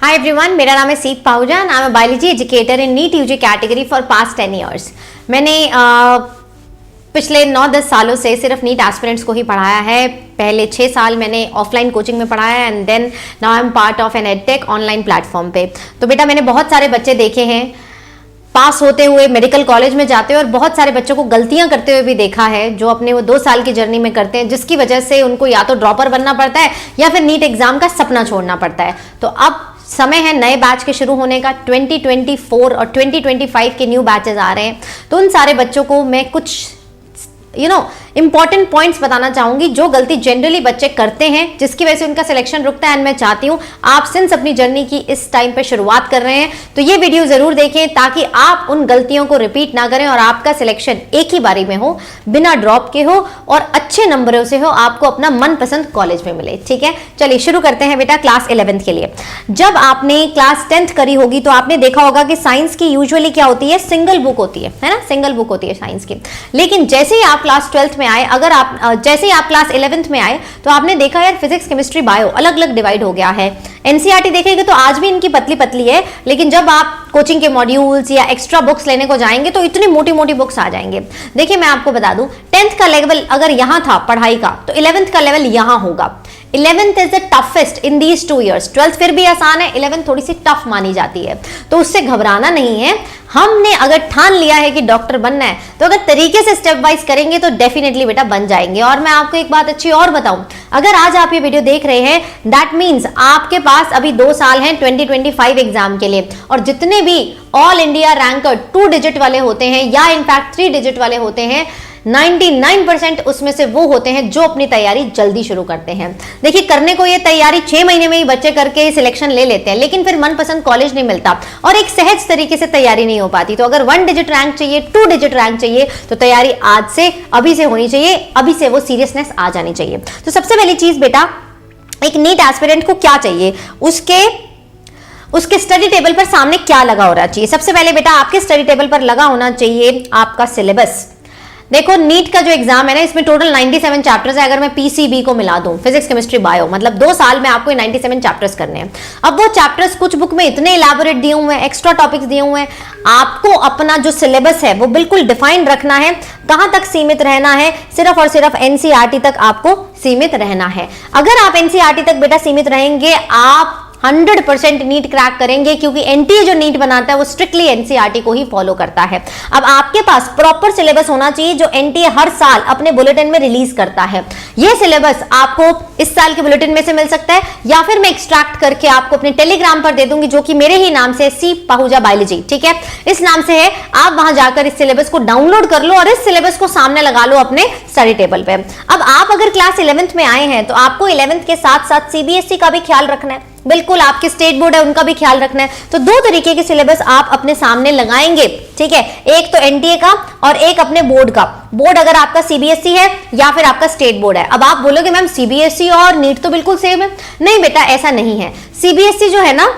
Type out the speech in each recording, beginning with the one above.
Hi everyone, मेरा नाम है Seep Pahuja and I am a biology educator in NEET UG category for past 10 years. मैंने पिछले 9-10 सालों से सिर्फ नीट एस्पिरेंट्स को ही पढ़ाया है। पहले 6 साल मैंने ऑफलाइन कोचिंग में पढ़ाया and then now I am part of an edtech online platform पे। तो बेटा मैंने बहुत सारे बच्चे देखे हैं पास होते हुए मेडिकल कॉलेज में जाते हैं और बहुत सारे बच्चों को गलतियां करते हुए भी देखा है जो अपने वो 2 साल की जर्नी में करते हैं, जिसकी वजह से उनको या तो ड्रॉपर बनना पड़ता है या फिर नीट एग्जाम का सपना छोड़ना पड़ता है। तो अब समय है नए बैच के शुरू होने का। 2024 और 2025 के न्यू बैचेस आ रहे हैं, तो उन सारे बच्चों को मैं कुछ इंपॉर्टेंट पॉइंट्स बताना चाहूंगी जो गलती जनरली बच्चे करते हैं, जिसकी वजह से उनका सिलेक्शन रुकता है। एंड मैं चाहती हूं आप सिंस अपनी जर्नी की इस टाइम पे शुरुआत कर रहे हैं तो ये वीडियो जरूर देखें ताकि आप उन गलतियों को रिपीट ना करें और आपका सिलेक्शन एक ही बारी में हो, बिना ड्रॉप के हो और अच्छे नंबरों से हो, आपको अपना मनपसंद कॉलेज में मिले। ठीक है, चलिए शुरू करते हैं बेटा क्लास 11th के लिए। जब आपने क्लास 10th करी होगी तो आपने देखा होगा कि साइंस की यूजुअली क्या होती है, सिंगल बुक होती है ना, सिंगल बुक होती है साइंस की। लेकिन जैसे ही आप क्लास 12th में आए, अगर आप जैसे ही आप क्लास 11th में आए तो आपने देखा यार फिजिक्स केमिस्ट्री बायो अलग अलग डिवाइड हो गया है। एनसीईआरटी देखेंगे तो आज भी इनकी पतली पतली है, लेकिन जब आप कोचिंग के मॉड्यूल्स या एक्स्ट्रा बुक्स लेने को जाएंगे तो इतनी मोटी मोटी बुक्स आ जाएंगे। देखिए मैं आपको बता दूं, 10th का लेवल अगर यहां था पढ़ाई का तो 11th का लेवल यहां होगा। 11th is the toughest in these 2 years। 12th फिर भी आसान है, 11th थोड़ी सी टफ मानी जाती है, तो उससे घबराना नहीं है। हमने अगर ठान लिया है कि डॉक्टर बनना है तो अगर तरीके से स्टेप वाइज करेंगे तो डेफिनेटली बेटा बन जाएंगे। और मैं आपको एक बात अच्छी और बताऊं, अगर आज आप ये वीडियो देख रहे हैं दैट मीन्स आपके पास अभी 2 साल हैं 2025 एग्जाम के लिए, और जितने भी ऑल इंडिया रैंकर 2 डिजिट वाले होते हैं या इनफैक्ट 3 डिजिट वाले होते हैं, 99% उसमें से वो होते हैं जो अपनी तैयारी जल्दी शुरू करते हैं। देखिए करने को ये तैयारी 6 महीने में ही बच्चे करके सिलेक्शन ले लेते हैं, लेकिन फिर मनपसंद कॉलेज नहीं मिलता और एक सहज तरीके से तैयारी नहीं हो पाती। तो अगर 1 डिजिट रैंक चाहिए, 2 डिजिट रैंक चाहिए तो तैयारी आज से अभी से होनी चाहिए, अभी से वो सीरियसनेस आ जानी चाहिए। तो सबसे पहली चीज बेटा, एक नीट एस्पिरेंट को क्या चाहिए, उसके स्टडी टेबल पर सामने क्या लगा होना चाहिए। सबसे पहले बेटा आपके स्टडी टेबल पर लगा होना चाहिए आपका सिलेबस। देखो नीट का जो एग्जाम है ना, इसमें टोटल 97 चैप्टर्स है। अगर मैं पीसीबी को मिला दूं, फिजिक्स केमिस्ट्री बायो, मतलब 2 साल में आपको 97 चैप्टर्स करने हैं। अब वो चैप्टर्स कुछ बुक में इतने इलैबोरेट दिए हुए हैं, एक्स्ट्रा टॉपिक्स दिए हुए हैं, आपको अपना जो सिलेबस है वो बिल्कुल डिफाइन रखना है। कहां तक सीमित रहना है, सिर्फ और सिर्फ एनसीईआरटी तक आपको सीमित रहना है। अगर आप एनसीईआरटी तक बेटा सीमित रहेंगे, आप 100% नीट क्रैक करेंगे, क्योंकि एनटीए जो नीट बनाता है वो स्ट्रिक्टली एनसीईआरटी को ही फॉलो करता है। अब आपके पास प्रॉपर सिलेबस होना चाहिए जो एनटीए हर साल अपने बुलेटिन में रिलीज करता है। ये सिलेबस आपको इस साल के बुलेटिन में से मिल सकता है या फिर मैं एक्सट्रैक्ट करके आपको अपने टेलीग्राम पर दे दूंगी, जो कि मेरे ही नाम से सीप पाहुजा बायोलॉजी, ठीक है, इस नाम से है। आप वहां जाकर इस सिलेबस को डाउनलोड कर लो और इस सिलेबस को सामने लगा लो अपने स्टडी टेबल पे। अब आप अगर क्लास 11th में आए हैं तो आपको 11th के साथ साथ सीबीएसई का भी ख्याल रखना है, बिल्कुल आपके स्टेट बोर्ड है उनका भी ख्याल रखना है। तो 2 तरीके के सिलेबस आप अपने सामने लगाएंगे, ठीक है, एक तो एनटीए का और एक अपने बोर्ड का। बोर्ड अगर आपका सीबीएसई है या फिर आपका स्टेट बोर्ड है। अब आप बोलोगे मैम सीबीएसई और नीट तो बिल्कुल सेम है। नहीं बेटा, ऐसा नहीं है। सीबीएसई जो है ना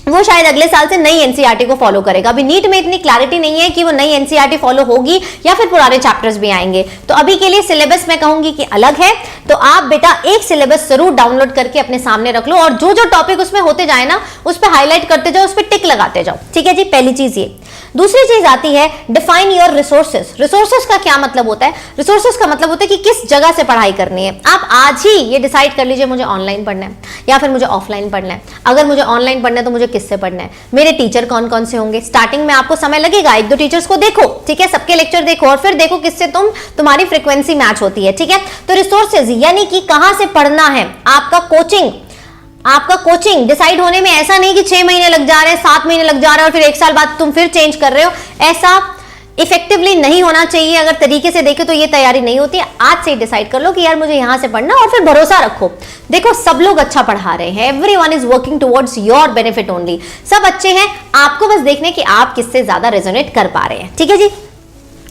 वो शायद अगले साल से नई एनसीईआरटी को फॉलो करेगा। अभी नीट में इतनी क्लैरिटी नहीं है कि वो नई एनसीईआरटी फॉलो होगी या फिर पुराने चैप्टर्स भी आएंगे। तो अभी के लिए सिलेबस मैं कहूंगी कि अलग है। तो आप बेटा एक सिलेबस जरूर डाउनलोड करके अपने सामने रख लो और जो जो टॉपिक उसमें होते जाए ना उस पर हाईलाइट करते जाओ, उस पर टिक लगाते जाओ, ठीक है जी। पहली चीज ये। दूसरी चीज आती है डिफाइन योर रिसोर्सेस। रिसोर्सेस का क्या मतलब होता है? रिसोर्सेस का मतलब होता है कि किस जगह से पढ़ाई करनी है। आप आज ही ये डिसाइड कर लीजिए मुझे ऑनलाइन पढ़ना है या फिर मुझे ऑफलाइन पढ़ना है। अगर मुझे ऑनलाइन पढ़ना है तो मुझे किससे पढ़ना है, मेरे टीचर कौन कौन से होंगे। स्टार्टिंग में आपको समय लगेगा, 1-2 टीचर्स को देखो, ठीक है, सबके लेक्चर देखो और फिर देखो किससे तुम्हारी फ्रीक्वेंसी मैच होती है, ठीक है। तो रिसोर्सेज यानी कि कहां से पढ़ना है। आपका कोचिंग डिसाइड होने में ऐसा नहीं कि 6 महीने लग जा रहे हैं, 7 महीने लग जा रहे हैं और फिर 1 साल बाद तुम फिर चेंज कर रहे हो। ऐसा इफेक्टिवली नहीं होना चाहिए। अगर तरीके से देखे तो ये तैयारी नहीं होती है। आज से डिसाइड कर लो कि यार मुझे यहां से पढ़ना, और फिर भरोसा रखो। देखो सब लोग अच्छा पढ़ा रहे हैं, everyone is working towards your benefit only. सब अच्छे हैं, आपको बस देखने कि आप किससे ज्यादा रेजोनेट कर पा रहे हैं, ठीक है जी।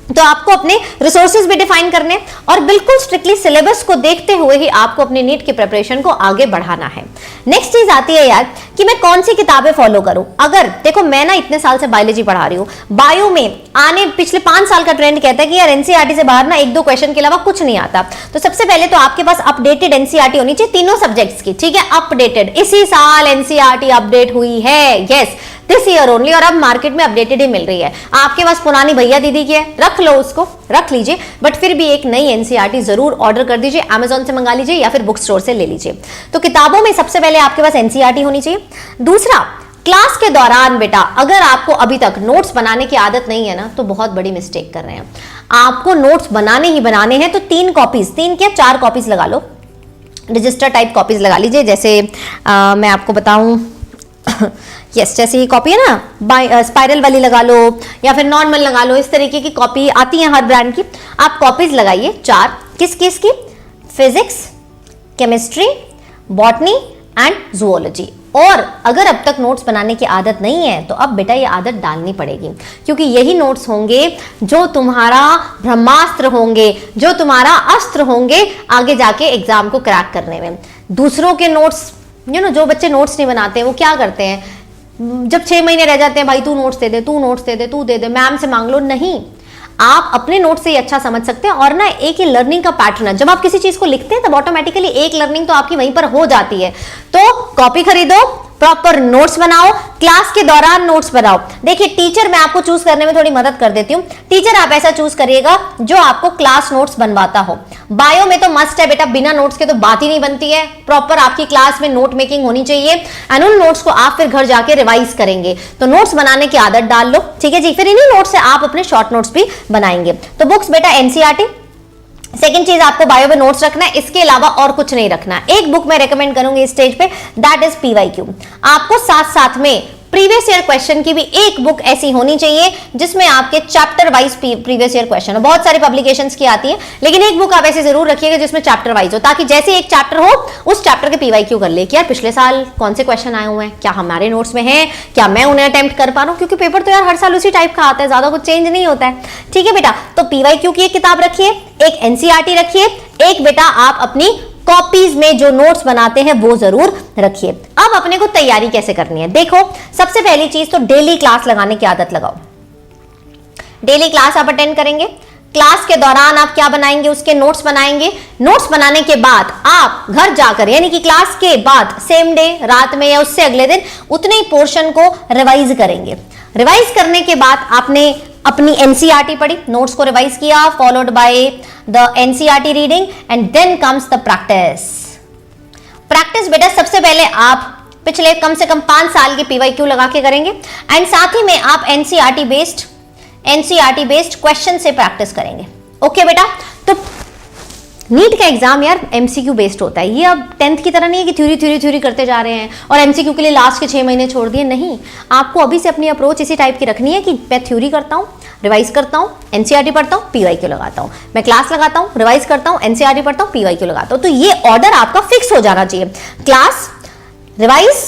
तो आपको अपने रिसोर्सेज भी डिफाइन करने और बिल्कुल स्ट्रिक्टली सिलेबस को देखते हुए ही आपको अपनी नीट की प्रिपरेशन को आगे बढ़ाना है। नेक्स्ट चीज आती है यार कि मैं कौन सी किताबें फॉलो करूं। अगर देखो मैं ना इतने साल से बायोलॉजी पढ़ा रही हूं, बायो में आने पिछले 5 साल का ट्रेंड कहता है कि यार एनसीईआरटी से बाहर ना 1-2 क्वेश्चन के अलावा कुछ नहीं आता। तो सबसे पहले तो आपके पास अपडेटेड एनसीईआरटी होनी चाहिए तीनों सब्जेक्ट्स की, ठीक है, अपडेटेड। इसी साल एनसीईआरटी अपडेट हुई है, यस दिस ईयर ओनली, और अब मार्केट में अपडेटेड ही मिल रही है। आपके पास पुरानी भैया दीदी की है, रख लो, उसको रख लीजिए, बट फिर भी एक नई एनसीईआरटी जरूर ऑर्डर कर दीजिए, अमेजॉन से मंगा लीजिए या फिर बुक स्टोर से ले लीजिए। तो किताबों में सबसे पहले आपके पास एनसीईआरटी होनी चाहिए। दूसरा, क्लास के दौरान बेटा अगर आपको अभी तक नोट्स बनाने की आदत नहीं है ना, तो बहुत बड़ी मिस्टेक कर रहे हैं। आपको नोट्स बनाने ही बनाने हैं, तो 3 कॉपीज, 3 क्या 4 कॉपीज लगा लो, रजिस्टर टाइप कॉपीज लगा लीजिए। जैसे मैं आपको बताऊं यस जैसे ये कॉपी है ना, स्पाइरल वाली लगा लो या फिर नॉर्मल लगा लो, इस तरीके की कॉपी आती है हर ब्रांड की। आप कॉपीज लगाइए 4, किस किस की, physics, chemistry, botany and zoology. और अगर अब तक नोट्स बनाने की आदत नहीं है तो अब बेटा ये आदत डालनी पड़ेगी, क्योंकि यही नोट्स होंगे जो तुम्हारा ब्रह्मास्त्र होंगे, जो तुम्हारा अस्त्र होंगे आगे जाके एग्जाम को क्रैक करने में। दूसरों के नोट्स जो बच्चे नोट्स नहीं बनाते हैं वो क्या करते हैं, जब 6 महीने रह जाते हैं, भाई तू नोट्स दे दे, तू नोट्स दे दे, तू दे दे, मैम से मांग लो। नहीं, आप अपने नोट से ही अच्छा समझ सकते हैं। और ना एक ही लर्निंग का पैटर्न है, जब आप किसी चीज को लिखते हैं तब ऑटोमेटिकली एक लर्निंग तो आपकी वहीं पर हो जाती है। तो कॉपी खरीदो, प्रॉपर नोट्स बनाओ, क्लास के दौरान नोट्स बनाओ। देखिए टीचर मैं आपको चूज करने में थोड़ी मदद कर देती हूँ। टीचर आप ऐसा चूज करिएगा जो आपको क्लास नोट्स बनवाता हो। बायो में तो मस्ट है बेटा, बिना नोट्स के तो बात ही नहीं बनती है। प्रॉपर आपकी क्लास में नोट मेकिंग होनी चाहिए एंड उन नोट्स को आप फिर घर जाके रिवाइज करेंगे। तो नोट्स बनाने की आदत डाल लो, ठीक है जी। फिर इन्हीं नोट्स से आप अपने शॉर्ट नोट्स भी बनाएंगे। तो बुक्स बेटा एनसीईआरटी। सेकेंड चीज आपको बायो में नोट्स रखना है, इसके अलावा और कुछ नहीं रखना। एक बुक मैं रेकमेंड करूंगी इस स्टेज पे, दैट इज पीवाईक्यू। आपको साथ साथ में प्रीवियस ईयर क्वेश्चन की भी एक बुक ऐसी होनी चाहिए जिसमें आपके chapter wise previous year question हो। बहुत सारी पब्लिकेशंस की आती है, लेकिन एक बुक आप ऐसे जरूर रखिएगा जिसमें चैप्टर वाइज हो, ताकि जैसे एक चैप्टर हो उस चैप्टर के पीवाईक्यू कर ले कि यार पिछले साल कौन से क्वेश्चन आए हुए हैं, क्या हमारे नोट्स में है, क्या मैं उन्हें अटेम्प्ट कर पा रहा हूँ, क्योंकि पेपर तो यार हर साल उसी टाइप का आता है, ज्यादा कुछ चेंज नहीं होता है, ठीक है बेटा। तो पीवाईक्यू की एक किताब रखिए, एक एनसीईआरटी रखिए, एक बेटा आप अपनी कॉपीज में जो नोट्स बनाते हैं वो जरूर रखिए। अब अपने को तैयारी कैसे करनी है, देखो सबसे पहली चीज तो डेली क्लास लगाने की आदत लगाओ। डेली क्लास आप अटेंड करेंगे, क्लास के दौरान आप क्या बनाएंगे, उसके नोट्स बनाएंगे। नोट्स बनाने के बाद आप घर जाकर, यानी कि क्लास के बाद सेम डे रात में या उससे अगले दिन उतने ही पोर्शन को रिवाइज करेंगे। रिवाइज करने के बाद आपने अपनी एनसीईआरटी पढ़ी, नोट्स को रिवाइज किया, followed by the NCERT reading and then comes the practice. Practice बेटा सबसे पहले आप पिछले कम से कम 5 साल के पीवाईक्यू लगा के करेंगे एंड साथ ही में आप एनसीईआरटी बेस्ड क्वेश्चन से प्रैक्टिस करेंगे। ओके बेटा, तो नीट का एग्जाम यार एमसीक्यू बेस्ड होता है। ये अब 10th की तरह नहीं है कि थ्योरी करते जा रहे हैं और एमसीक्यू के लिए लास्ट के 6 महीने छोड़ दिए। नहीं, आपको अभी से अपनी अप्रोच इसी टाइप की रखनी है कि मैं थ्योरी करता हूँ, रिवाइज करता हूँ, एनसीईआरटी पढ़ता हूँ, पीवाईक्यू लगाता हूँ, मैं क्लास लगाता हूँ, रिवाइज करता हूँ, एनसीईआरटी पढ़ता हूँ, पीवाईक्यू लगाता हूँ। तो ये ऑर्डर आपका फिक्स हो जाना चाहिए, class, revise,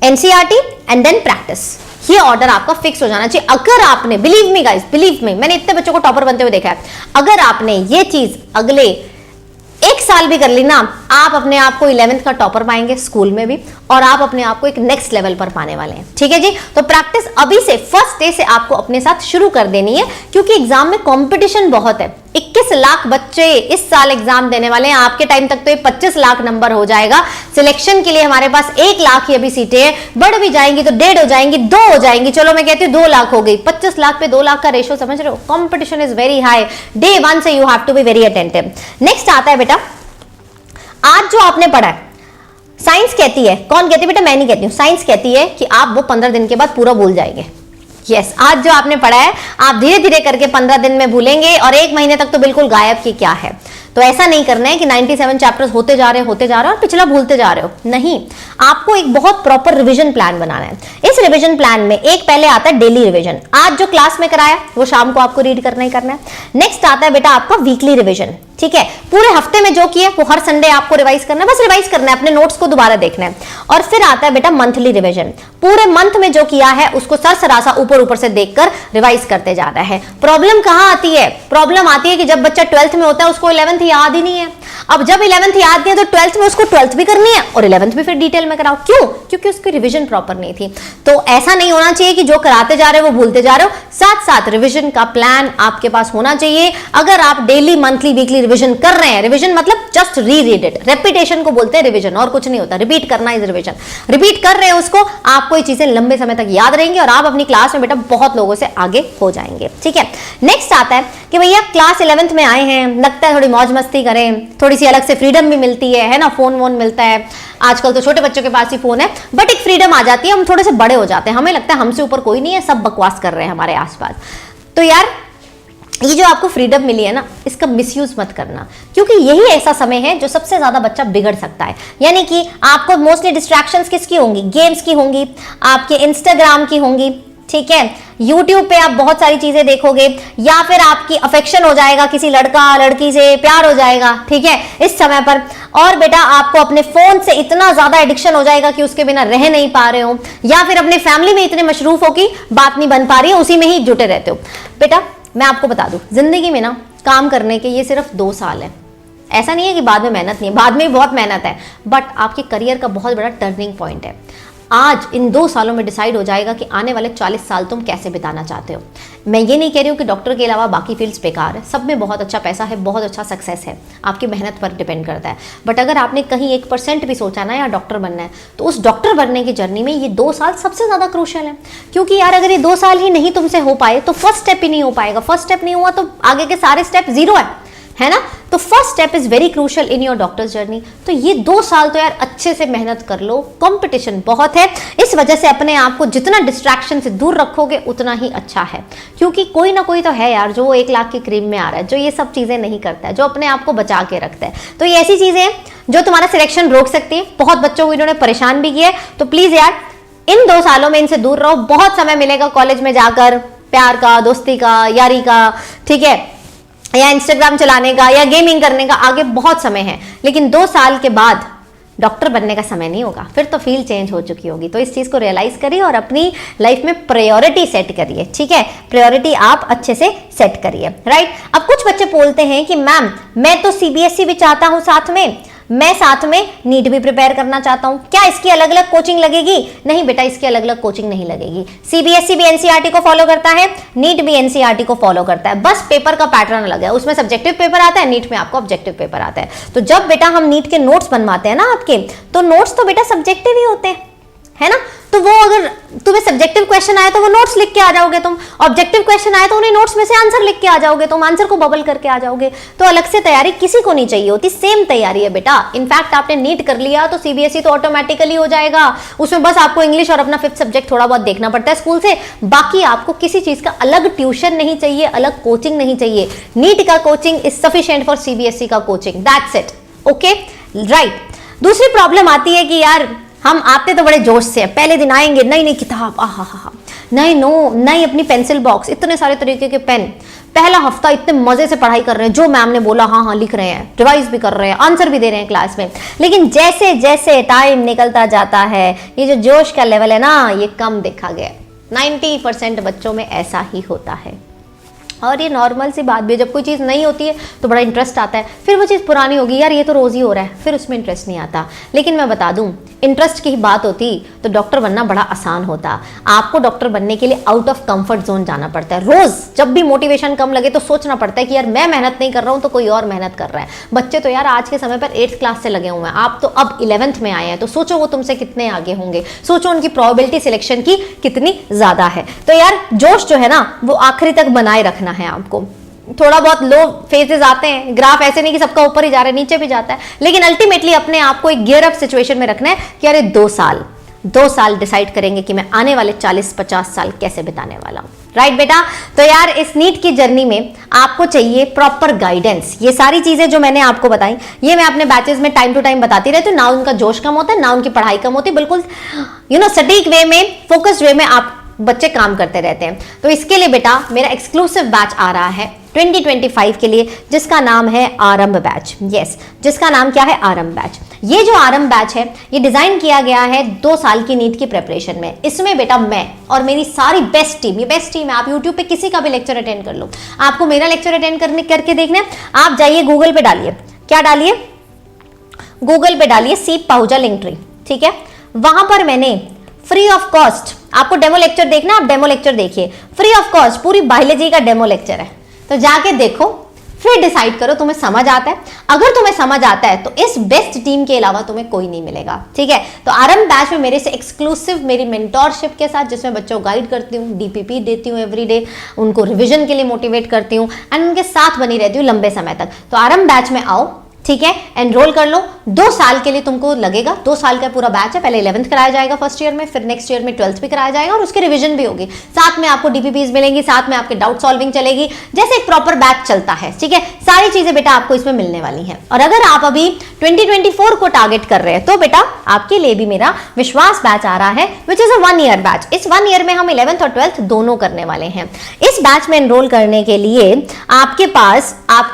NCERT and then practice. ये ऑर्डर आपका फिक्स हो जाना चाहिए। अगर आपने, believe me guys, believe me, मैंने इतने बच्चों को टॉपर बनते हुए देखा है, अगर आपने ये चीज अगले 1 साल भी कर ली ना, आप अपने आप को 11th का टॉपर पाएंगे स्कूल में भी, और आप अपने आप को एक नेक्स्ट लेवल पर पाने वाले हैं, ठीक है जी। तो प्रैक्टिस अभी से फर्स्ट डे से आपको अपने साथ शुरू कर देनी है, क्योंकि एग्जाम में कंपटीशन बहुत है। 21 लाख बच्चे इस साल एग्जाम देने वाले हैं, आपके टाइम तक तो ये 25 लाख नंबर हो जाएगा। सिलेक्शन के लिए हमारे पास 1 लाख ही अभी सीटें हैं, बढ़ भी जाएंगी तो 1.5 हो जाएंगी, 2 हो जाएंगी, चलो मैं कहती हूँ 2 लाख हो गई। 25 लाख पे 2 लाख का रेशो समझ रहे हो, competition is very high. Day 1 से you have to be very attentive. Next आता है बेटा, आज जो आपने पढ़ा है, साइंस कहती है, कौन कहती है बेटा, मैं नहीं कहती हूं, साइंस कहती है कि आप वो 15 दिन के बाद पूरा भूल जाएंगे। यस, आज जो आपने पढ़ा है आप धीरे धीरे करके 15 दिन में भूलेंगे और 1 महीने तक तो बिल्कुल गायब कि क्या है। तो ऐसा नहीं करना है कि 97 चैप्टर्स होते जा रहे हो और पिछला भूलते जा रहे हो। नहीं, आपको एक बहुत प्रॉपर रिवीजन प्लान बनाना है। इस रिवीजन प्लान में एक पहले आता है डेली रिवीजन, आज जो क्लास में कराया वो शाम को आपको रीड करना ही करना है। नेक्स्ट आता है बेटा आपका वीकली रिवीजन, ठीक है। पूरे हफ्ते में जो किया वो हर संडे आपको रिवाइज करना है, बस रिवाइज करना है, अपने नोट्स को दोबारा देखना है। और फिर आता है बेटा मंथली रिवीजन। पूरे मंथ में जो किया है उसको सरसरासा ऊपर ऊपर से देखकर रिवाइज करते जाना है। प्रॉब्लम कहां आती है? प्रॉब्लम आती है कि जब बच्चा 12th में होता है उसको 11th याद ही नहीं है। अब जब 11th याद नहीं है तो 12th में उसको 12th भी करनी है और 11th भी फिर डिटेल में कराओ। क्यों? क्योंकि उसकी रिवीजन प्रॉपर नहीं थी। तो ऐसा नहीं होना चाहिए कि जो कराते जा रहे हो वो भूलते जा रहे हो, साथ साथ रिवीजन का प्लान आपके पास होना चाहिए। अगर आप डेली मंथली वीकली रिवीजन कर रहे हैं, रिवीजन मतलब जस्ट रीरीड इट, रेपिटेशन को बोलते हैं रिवीजन, और कुछ नहीं होता, रिपीट करना इज रिवीजन। रिपीट कर रहे हैं उसको, आपको ये चीजें लंबे समय तक याद रहेंगी और आप अपनी क्लास में बेटा बहुत लोगों से आगे हो जाएंगे, ठीक है। नेक्स्ट आता है कि भैया क्लास 11th में आए हैं, लगता है थोड़ी मौज मस्ती करें, थोड़ी सी अलग से फ्रीडम भी मिलती है ना, फोन वोन मिलता है, आजकल तो छोटे बच्चों के पास ही फोन है, बट एक फ्रीडम आ जाती है, हम थोड़े से बड़े हो जाते हैं, हमें लगता है हमसे ऊपर कोई नहीं है, सब बकवास कर रहे हैं हमारे आसपास। तो यार ये जो आपको फ्रीडम मिली है ना, इसका मिसयूज मत करना, क्योंकि यही ऐसा समय है जो सबसे ज्यादा बच्चा बिगड़ सकता है। यानी कि आपको मोस्टली डिस्ट्रैक्शंस किसकी होंगी? गेम्स की होंगी, आपके इंस्टाग्राम की होंगी, ठीक है, यूट्यूब पे आप बहुत सारी चीजें देखोगे, या फिर आपकी अफेक्शन हो जाएगा किसी लड़का लड़की से, प्यार हो जाएगा, ठीक है, इस समय पर। और बेटा आपको अपने फोन से इतना ज्यादा एडिक्शन हो जाएगा कि उसके बिना रह नहीं पा रहे हो, या फिर अपने फैमिली में इतने मशरूफ हो कि बात नहीं बन पा रही है, उसी में ही जुटे रहते हो। बेटा मैं आपको बता दूं, जिंदगी में ना काम करने के ये सिर्फ 2 साल है। ऐसा नहीं है कि बाद में मेहनत नहीं है, बाद में भी बहुत मेहनत है, बट आपके करियर का बहुत बड़ा टर्निंग पॉइंट है। आज इन 2 सालों में डिसाइड हो जाएगा कि आने वाले 40 साल तुम कैसे बिताना चाहते हो। मैं ये नहीं कह रही हूँ कि डॉक्टर के अलावा बाकी फील्ड्स बेकार है, सब में बहुत अच्छा पैसा है, बहुत अच्छा सक्सेस है, आपकी मेहनत पर डिपेंड करता है। बट अगर आपने कहीं 1% भी सोचा ना यार डॉक्टर बनना है, तो उस डॉक्टर बनने की जर्नी में ये 2 साल सबसे ज़्यादा क्रूशियल है। क्योंकि यार अगर ये 2 साल ही नहीं तुमसे हो पाए तो फर्स्ट स्टेप ही नहीं हो पाएगा, फर्स्ट स्टेप नहीं हुआ तो आगे के सारे स्टेप जीरो है ना। तो first step is very crucial in your doctors journey. तो ये 2 साल तो यार अच्छे से मेहनत कर लो, कंपटीशन बहुत है, इस वजह से अपने आप को जितना डिस्ट्रैक्शन से दूर रखोगे उतना ही अच्छा है। क्योंकि कोई ना कोई तो है यार जो 1 लाख की क्रीम में आ रहा है, जो ये सब चीजें नहीं करता है, जो अपने आप को बचा के रखता है। तो ये ऐसी चीजें हैं जो तुम्हारा सिलेक्शन रोक सकती है। बहुत बच्चों को इन्होंने परेशान भी किया है, तो प्लीज यार इन 2 सालों में इनसे दूर रहो। बहुत समय मिलेगा कॉलेज में जाकर प्यार का, दोस्ती का, यारी का, ठीक है, या इंस्टाग्राम चलाने का या गेमिंग करने का, आगे बहुत समय है। लेकिन 2 साल के बाद डॉक्टर बनने का समय नहीं होगा, फिर तो फील्ड चेंज हो चुकी होगी। तो इस चीज को रियलाइज करिए और अपनी लाइफ में प्रायोरिटी सेट करिए, ठीक है, प्रायोरिटी आप अच्छे से सेट करिए, राइट। अब कुछ बच्चे बोलते हैं कि मैम मैं तो सीबीएसई भी चाहता हूं, साथ में मैं साथ में नीट भी प्रिपेयर करना चाहता हूं, क्या इसकी अलग अलग कोचिंग लगेगी? नहीं बेटा, इसकी अलग अलग कोचिंग नहीं लगेगी। सीबीएसई भी एनसीईआरटी को फॉलो करता है, नीट भी एनसीईआरटी को फॉलो करता है, बस पेपर का पैटर्न अलग है। उसमें सब्जेक्टिव पेपर आता है, नीट में आपको ऑब्जेक्टिव पेपर आता है। तो जब बेटा हम नीट के नोट्स बनवाते हैं ना आपके, तो नोट्स तो बेटा सब्जेक्टिव ही होते हैं, है ना। तो वो अगर तुम्हें सब्जेक्टिव क्वेश्चन आए तो वो नोट्स लिख के आ जाओगे तुम, ऑब्जेक्टिव क्वेश्चन आए तो उन्हें नोट्स में से आंसर लिख के आ जाओगे तुम, आंसर को बबल करके आ जाओगे। तो अलग से तैयारी किसी को नहीं चाहिए होती, सेम तैयारी है बेटा। इनफैक्ट आपने नीट कर लिया तो सीबीएसई तो ऑटोमेटिकली हो जाएगा, उसमें बस आपको इंग्लिश और अपना 5th सब्जेक्ट थोड़ा बहुत देखना पड़ता है स्कूल से, बाकी आपको किसी चीज का अलग ट्यूशन नहीं चाहिए, अलग कोचिंग नहीं चाहिए। नीट का coaching is sufficient for CBSE का coaching, that's it, okay, right. दूसरी प्रॉब्लम आती है कि यार हम आते तो बड़े जोश से, पहले दिन आएंगे नई नई किताब, नई अपनी पेंसिल बॉक्स, इतने सारे तरीके के पेन, पहला हफ्ता इतने मजे से पढ़ाई कर रहे हैं, जो मैम ने बोला हाँ लिख रहे हैं, रिवाइज भी कर रहे हैं, आंसर भी दे रहे हैं क्लास में। लेकिन जैसे जैसे टाइम निकलता जाता है ये जो जोश का लेवल है ना, ये कम देखा गया। 90% बच्चों में ऐसा ही होता है और ये नॉर्मल सी बात भी है। जब कोई चीज़ नहीं होती है तो बड़ा इंटरेस्ट आता है, फिर वो चीज़ पुरानी होगी, यार ये तो रोज़ ही हो रहा है, फिर उसमें इंटरेस्ट नहीं आता। लेकिन मैं बता दूं, इंटरेस्ट की ही बात होती तो डॉक्टर बनना बड़ा आसान होता। आपको डॉक्टर बनने के लिए आउट ऑफ कंफर्ट जोन जाना पड़ता है। रोज़ जब भी मोटिवेशन कम लगे तो सोचना पड़ता है कि यार मैं मेहनत नहीं कर रहा हूँ तो कोई और मेहनत कर रहा है। बच्चे तो यार आज के समय पर 8th क्लास से लगे हुए हैं, आप तो अब 11th में आए हैं, तो सोचो वो तुमसे कितने आगे होंगे, सोचो उनकी प्रोबेबिलिटी सिलेक्शन की कितनी ज़्यादा है। तो यार जोश जो है ना वो आखिरी तक बनाए रखना है आपको। थोड़ा बहुत लो फेजेस आते हैं, ग्राफ ऐसे नहीं कि सबका ऊपर ही जा रहा है, नीचे भी जाता है, लेकिन अल्टीमेटली अपने आप को एक गियर अप सिचुएशन में रखना है कि अरे 2 साल डिसाइड करेंगे कि मैं आने वाले 40-50 साल कैसे बिताने वाला हूं, राइट बेटा। तो यार इस नीट की जर्नी में आपको चाहिए प्रॉपर गाइडेंस। ये सारी चीजें जो मैंने आपको बताई ये मैं अपने बैचेस में टाइम टू टाइम बताती रहती हूँ। ना उनका जोश कम होता है, ना उनकी पढ़ाई कम होती, बिल्कुल सटीक वे में, फोकस्ड वे में आप बच्चे काम करते रहते हैं। तो इसके लिए बेटा मेरा एक्सक्लूसिव बैच आ रहा है 2025 के लिए, जिसका नाम है आरंभ बैच। यस, जिसका नाम क्या है? आरंभ बैच। ये जो आरंभ बैच है ये डिजाइन किया गया है 2 साल की नीट की प्रिपरेशन में। इसमें बेटा मैं और मेरी सारी बेस्ट टीम, ये बेस्ट टीम है, आप यूट्यूब पे किसी का भी लेक्चर अटेंड कर लो, आपको मेरा लेक्चर अटेंड करके देखना है, आप जाइए गूगल पे डालिए, क्या डालिए? गूगल पे डालिए सीप पाहुजा लिंकट्री, ठीक है? वहां पर मैंने फ्री ऑफ कॉस्ट, आपको डेमो लेक्चर देखना, आप डेमो लेक्चर देखिए, फ्री ऑफ कॉस्ट पूरी बायोलॉजी का डेमो लेक्चर है। तो जाके देखो, फिर डिसाइड करो तुम्हें समझ आता है। अगर तुम्हें समझ आता है तो इस बेस्ट टीम के अलावा तुम्हें कोई नहीं मिलेगा, ठीक है? तो आरंभ बैच में मेरे से एक्सक्लूसिव मेरी मेंटोरशिप के साथ, जिसमें बच्चों को गाइड करती हूँ, डीपीपी देती हूँ एवरीडे, उनको रिवीजन के लिए मोटिवेट करती हूँ एंड उनके साथ बनी रहती हूँ लंबे समय तक। तो आरंभ बैच में आओ, ठीक है? एनरोल कर लो। 2 साल के लिए तुमको लगेगा, 2 साल का पूरा बैच है। पहले 11th कराया जाएगा फर्स्ट ईयर में, फिर नेक्स्ट ईयर में 12th भी कराया जाएगा और उसकी रिवीजन भी होगी। साथ में आपको डीपीपीज मिलेंगी, साथ में आपके डाउट सॉल्विंग चलेगी, जैसे एक प्रॉपर बैच चलता है, ठीक है? सारी चीजें बेटा आपको इसमें मिलने वाली हैं। और अगर आप अभी 2024 को टारगेट कर रहे हैं तो बेटा आपके लिए भी मेरा विश्वास बैच आ रहा है, which is a 1 year batch. इस 1 ईयर में हम 11th और 12th दोनों करने वाले हैं। इस बैच में एनरोल करने के लिए आपके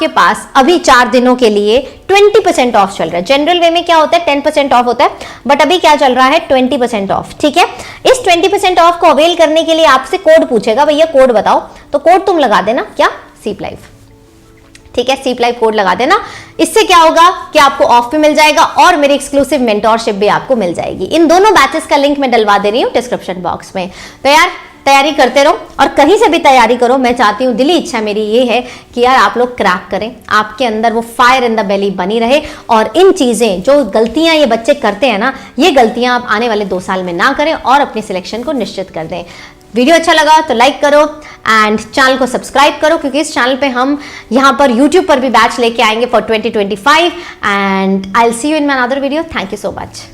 पास अभी 4 दिनों के लिए 20% ऑफ चल रहा है। जनरल वे में क्या होता है 10% ऑफ होता है, बट अभी क्या चल रहा है 20% ऑफ, ठीक है? इस 20% ऑफ को अवेल करने के लिए आपसे कोड पूछेगा, भैया कोड बताओ, तो कोड तुम लगा देना, क्या? सीप लाइव, ठीक है? सीप लाइव कोड लगा देना। इससे क्या होगा कि आपको ऑफ भी मिल जाएगा और मेरी एक्सक्लूसिव मेंटोरशिप भी आपको मिल जाएगी। इन दोनों बैचेस का लिंक मैं डलवा दे रही हूँ डिस्क्रिप्शन बॉक्स में। तो यार तैयारी करते रहो और कहीं से भी तैयारी करो। मैं चाहती हूँ, दिली इच्छा मेरी ये है कि यार आप लोग क्रैक करें, आपके अंदर वो फायर इन द बेली बनी रहे और इन चीजें, जो गलतियां ये बच्चे करते हैं ना, ये गलतियां आप आने वाले 2 साल में ना करें और अपनी सिलेक्शन को निश्चित कर दें। वीडियो अच्छा लगा तो लाइक करो एंड चैनल को सब्सक्राइब करो, क्योंकि इस चैनल पे हम यहाँ पर यूट्यूब पर भी बैच लेके आएंगे for 2025 and I will see you in my another video. Thank you so much.